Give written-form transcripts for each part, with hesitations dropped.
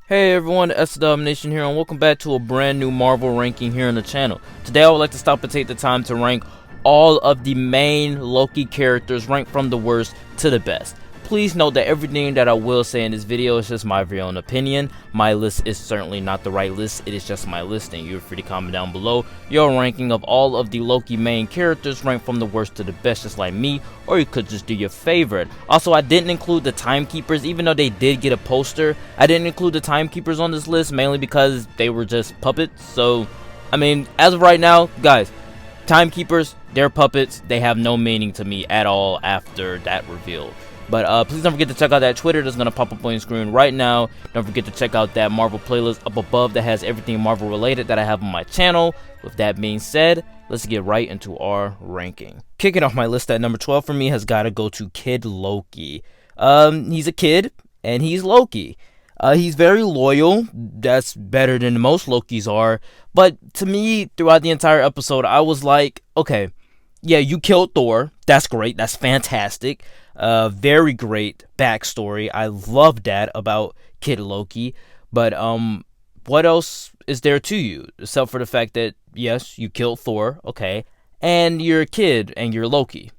Hey everyone, it's the Nation here, and welcome back to a brand new Marvel ranking here on the channel. Today I would like to stop and take the time to rank all of the main Loki characters, ranked from the worst to the best. Please note that everything that I will say in this video is just my very own opinion. My list is certainly not the right list, it is just my list, and you're free to comment down below your ranking of all of the Loki main characters ranked from the worst to the best, just like me, or you could just do your favorite. Also, I didn't include the timekeepers, even though they did get a poster. I didn't include the timekeepers on this list, mainly because they were just puppets. So, I mean, as of right now, guys, timekeepers, they're puppets, they have no meaning to me at all after that reveal. But please don't forget to check out that Twitter that's going to pop up on your screen right now. Don't forget to check out that Marvel playlist up above that has everything Marvel related that I have on my channel. With that being said, let's get right into our ranking. Kicking off my list at number 12 for me has got to go to Kid Loki. He's a kid and he's Loki. He's very loyal. That's better than most Lokis are. But to me, throughout the entire episode, I was like, okay, yeah, you killed Thor. That's great. That's fantastic. Very great backstory. I love that about Kid Loki. But what else is there to you except for the fact that yes, you killed Thor, okay, and you're a kid and you're Loki.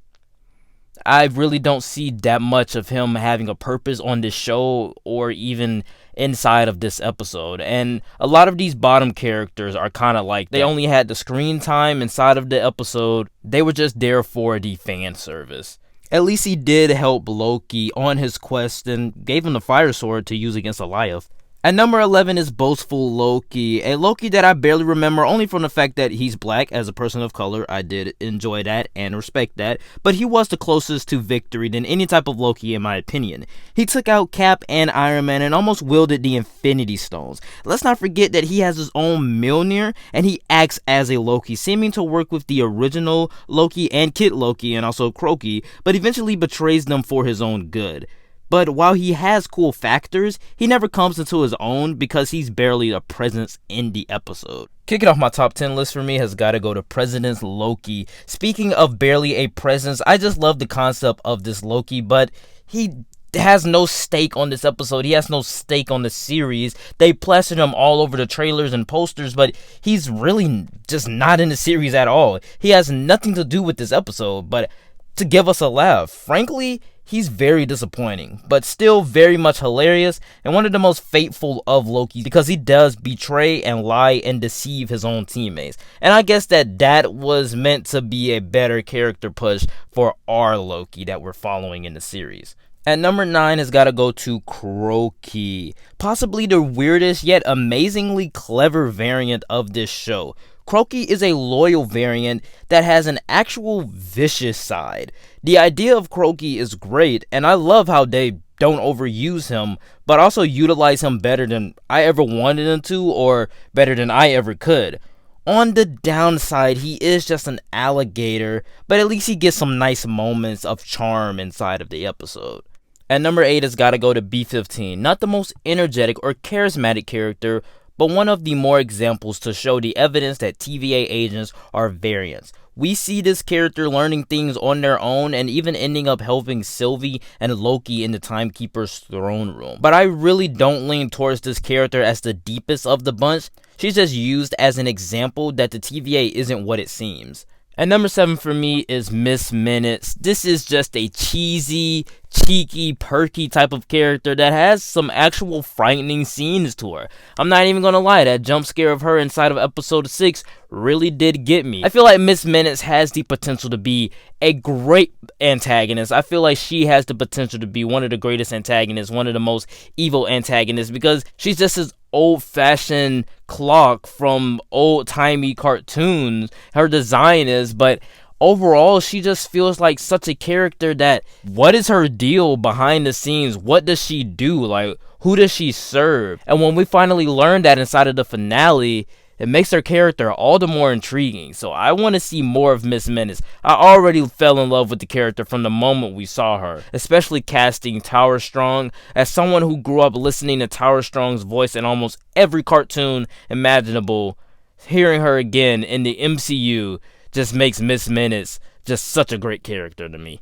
I really don't see that much of him having a purpose on this show or even inside of this episode. And a lot of these bottom characters are kind of like they only had the screen time inside of the episode. They were just there for the fan service. At least he did help Loki on his quest and gave him the fire sword to use against Goliath. At number 11 is Boastful Loki, a Loki that I barely remember only from the fact that he's black. As a person of color, I did enjoy that and respect that, but he was the closest to victory than any type of Loki in my opinion. He took out Cap and Iron Man and almost wielded the Infinity Stones. Let's not forget that he has his own Mjolnir and he acts as a Loki, seeming to work with the original Loki and Kid Loki and also Croki, but eventually betrays them for his own good. But while he has cool factors, he never comes into his own because he's barely a presence in the episode. Kicking off my top 10 list for me has got to go to President Loki. Speaking of barely a presence, I just love the concept of this Loki, but he has no stake on this episode. He has no stake on the series. They plastered him all over the trailers and posters, but he's really just not in the series at all. He has nothing to do with this episode, but to give us a laugh. Frankly, he's very disappointing, but still very much hilarious and one of the most faithful of Loki because he does betray and lie and deceive his own teammates. And I guess that was meant to be a better character push for our Loki that we're following in the series. At number 9 has got to go to Croki, possibly the weirdest yet amazingly clever variant of this show. Croki is a loyal variant that has an actual vicious side. The idea of Croki is great, and I love how they don't overuse him, but also utilize him better than I ever wanted them to, or better than I ever could. On the downside, he is just an alligator, but at least he gets some nice moments of charm inside of the episode. At number 8 has got to go to B-15, not the most energetic or charismatic character, but one of the more examples to show the evidence that TVA agents are variants. We see this character learning things on their own and even ending up helping Sylvie and Loki in the Timekeeper's throne room. But I really don't lean towards this character as the deepest of the bunch. She's just used as an example that the TVA isn't what it seems. At number 7 for me is Miss Minutes. This is just a cheesy, cheeky, perky type of character that has some actual frightening scenes to her. I'm not even gonna lie, that jump scare of her inside of episode 6 really did get me. I feel like Miss Minutes has the potential to be a great antagonist. I feel like she has the potential to be one of the greatest antagonists, one of the most evil antagonists, because she's just as old-fashioned clock from old-timey cartoons. Her design is, but overall she just feels like such a character that, what is her deal behind the scenes? What does she do? Like, who does she serve? And when we finally learn that inside of the finale, it makes her character all the more intriguing. So I want to see more of Miss Minutes. I already fell in love with the character from the moment we saw her, especially casting Tower Strong. As someone who grew up listening to Tower Strong's voice in almost every cartoon imaginable, hearing her again in the MCU just makes Miss Minutes just such a great character to me.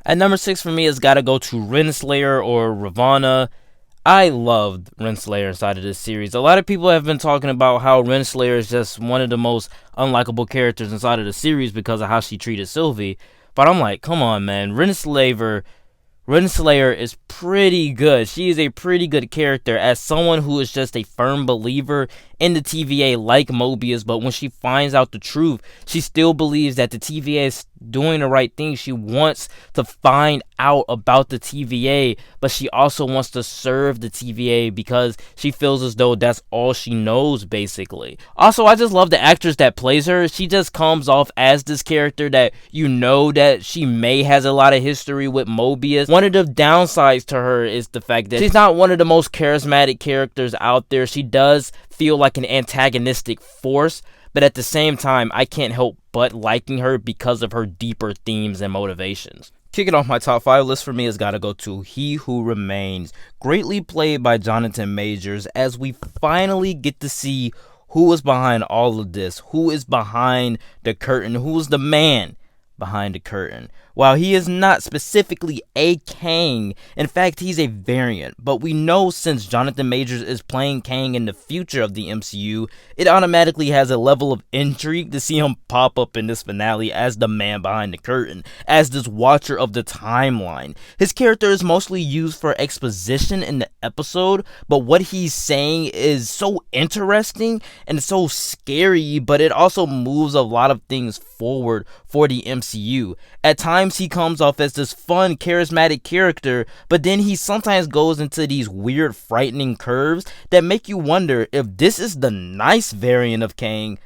At number 6 for me has got to go to Renslayer or Ravonna. I loved Renslayer inside of this series. A lot of people have been talking about how Renslayer is just one of the most unlikable characters inside of the series because of how she treated Sylvie. But I'm like, come on, man. Renslayer is pretty good. She is a pretty good character as someone who is just a firm believer in the TVA like Mobius, but when she finds out the truth, she still believes that the TVA is doing the right thing. She wants to find out about the TVA, but she also wants to serve the TVA because she feels as though that's all she knows, basically. Also, I just love the actress that plays her. She just comes off as this character that you know that she may has a lot of history with Mobius. One of the downsides to her is the fact that she's not one of the most charismatic characters out there. She does feel like an antagonistic force, but at the same time, I can't help but liking her because of her deeper themes and motivations. Kicking off my top 5 list for me has got to go to He Who Remains, greatly played by Jonathan Majors, as we finally get to see who is behind all of this, who is behind the curtain, who is the man behind the curtain. While he is not specifically a Kang, in fact he's a variant, but we know since Jonathan Majors is playing Kang in the future of the MCU, it automatically has a level of intrigue to see him pop up in this finale as the man behind the curtain, as this watcher of the timeline. His character is mostly used for exposition in the episode, but what he's saying is so interesting and so scary, but it also moves a lot of things forward for the MCU. At times he comes off as this fun, charismatic character, but then he sometimes goes into these weird, frightening curves that make you wonder if this is the nice variant of Kang.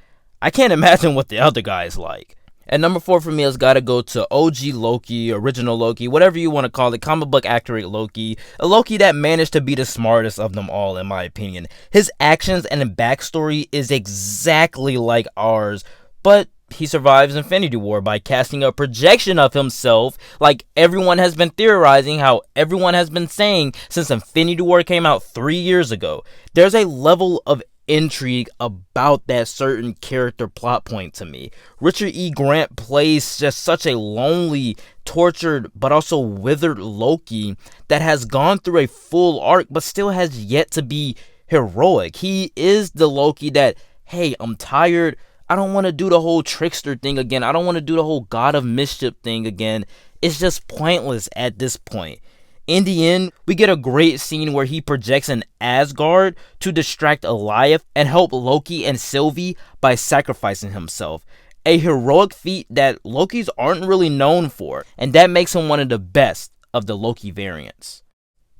I can't imagine what the other guy is like. And number 4 for me has got to go to OG Loki, original Loki, whatever you want to call it, comic book accurate Loki. A Loki that managed to be the smartest of them all, in my opinion. His actions and backstory is exactly like ours, but he survives Infinity War by casting a projection of himself like everyone has been theorizing, how everyone has been saying since Infinity War came out 3 years ago. There's a level of intrigue about that certain character plot point to me. Richard E. Grant plays just such a lonely, tortured, but also withered Loki that has gone through a full arc but still has yet to be heroic. He is the Loki that, hey, I'm tired, I don't want to do the whole trickster thing again. I don't want to do the whole God of Mischief thing again. It's just pointless at this point. In the end, we get a great scene where he projects an Asgard to distract Eliath and help Loki and Sylvie by sacrificing himself. A heroic feat that Lokis aren't really known for, and that makes him one of the best of the Loki variants.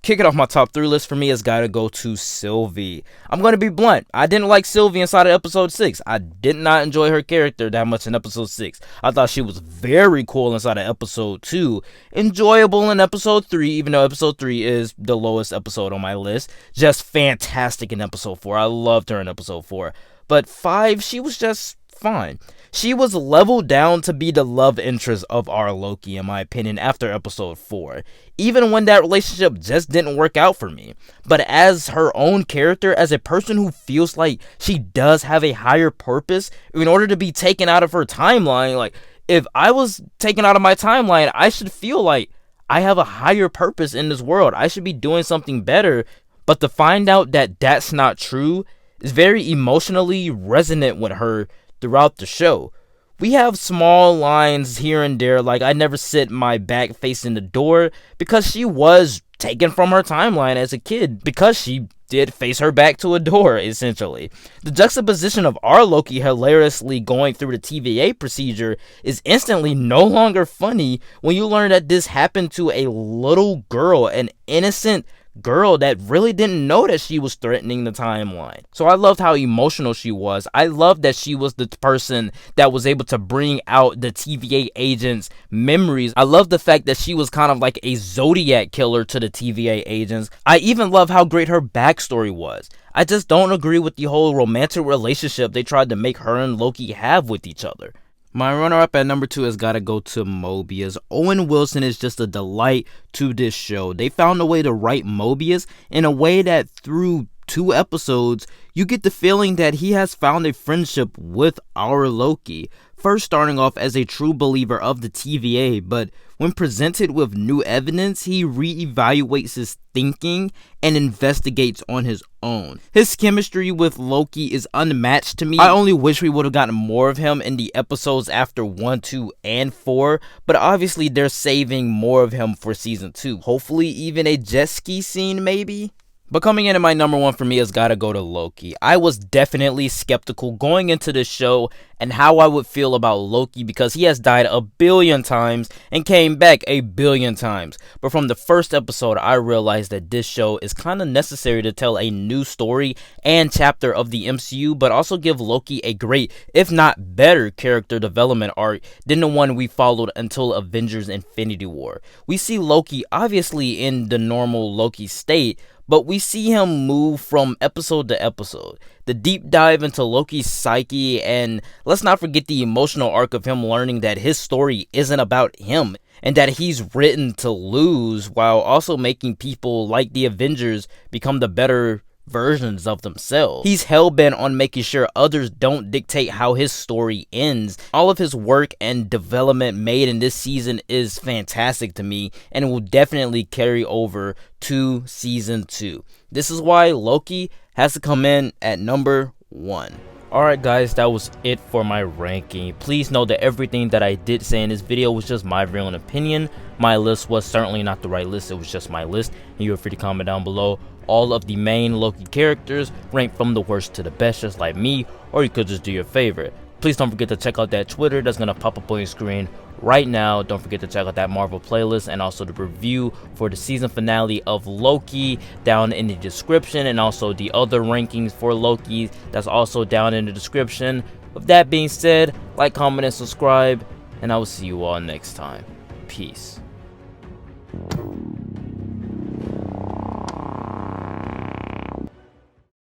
Kicking off my top 3 list for me has got to go to Sylvie. I'm going to be blunt. I didn't like Sylvie inside of episode 6. I did not enjoy her character that much in episode 6. I thought she was very cool inside of episode 2. Enjoyable in episode 3, even though episode 3 is the lowest episode on my list. Just fantastic in episode 4. I loved her in episode 4. But 5, she was just fine. She was leveled down to be the love interest of our Loki, in my opinion, after episode 4. Even when that relationship just didn't work out for me. But as her own character, as a person who feels like she does have a higher purpose in order to be taken out of her timeline, like, if I was taken out of my timeline, I should feel like I have a higher purpose in this world. I should be doing something better. But to find out that that's not true is very emotionally resonant with her throughout the show. We have small lines here and there, like I never sit my back facing the door, because she was taken from her timeline as a kid, because she did face her back to a door, essentially. The juxtaposition of our Loki hilariously going through the TVA procedure is instantly no longer funny when you learn that this happened to a little girl, an innocent girl that really didn't know that she was threatening the timeline. So I loved how emotional she was. I loved that she was the person that was able to bring out the TVA agents' memories. I love the fact that she was kind of like a Zodiac killer to the TVA agents. I even love how great her backstory was. I just don't agree with the whole romantic relationship they tried to make her and Loki have with each other. My runner-up at number 2 has got to go to Mobius. Owen Wilson is just a delight to this show. They found a way to write Mobius in a way that through 2 episodes, you get the feeling that he has found a friendship with our Loki, first starting off as a true believer of the TVA, but when presented with new evidence, he reevaluates his thinking and investigates on his own. His chemistry with Loki is unmatched to me. I only wish we would have gotten more of him in the episodes after 1, 2, and 4, but obviously they're saving more of him for season 2. Hopefully even a jet ski scene maybe? But coming in at my number 1 for me has gotta go to Loki. I was definitely skeptical going into this show and how I would feel about Loki because he has died a billion times and came back a billion times. But from the first episode, I realized that this show is kind of necessary to tell a new story and chapter of the MCU, but also give Loki a great, if not better, character development arc than the one we followed until Avengers Infinity War. We see Loki obviously in the normal Loki state, but we see him move from episode to episode. The deep dive into Loki's psyche, and let's not forget the emotional arc of him learning that his story isn't about him and that he's written to lose, while also making people like the Avengers become the better versions of themselves. He's hell-bent on making sure others don't dictate how his story ends. All of his work and development made in this season is fantastic to me and will definitely carry over to season 2. This is why Loki has to come in at number 1. Alright guys, that was it for my ranking. Please know that everything that I did say in this video was just my real opinion. My list was certainly not the right list, it was just my list, and you're free to comment down below all of the main Loki characters ranked from the worst to the best, just like me, or you could just do your favorite. Please don't forget to check out that Twitter that's going to pop up on your screen right now. Don't forget to check out that Marvel playlist and also the review for the season finale of Loki down in the description, and also the other rankings for Loki that's also down in the description. With that being said, like, comment, and subscribe, and I will see you all next time. Peace.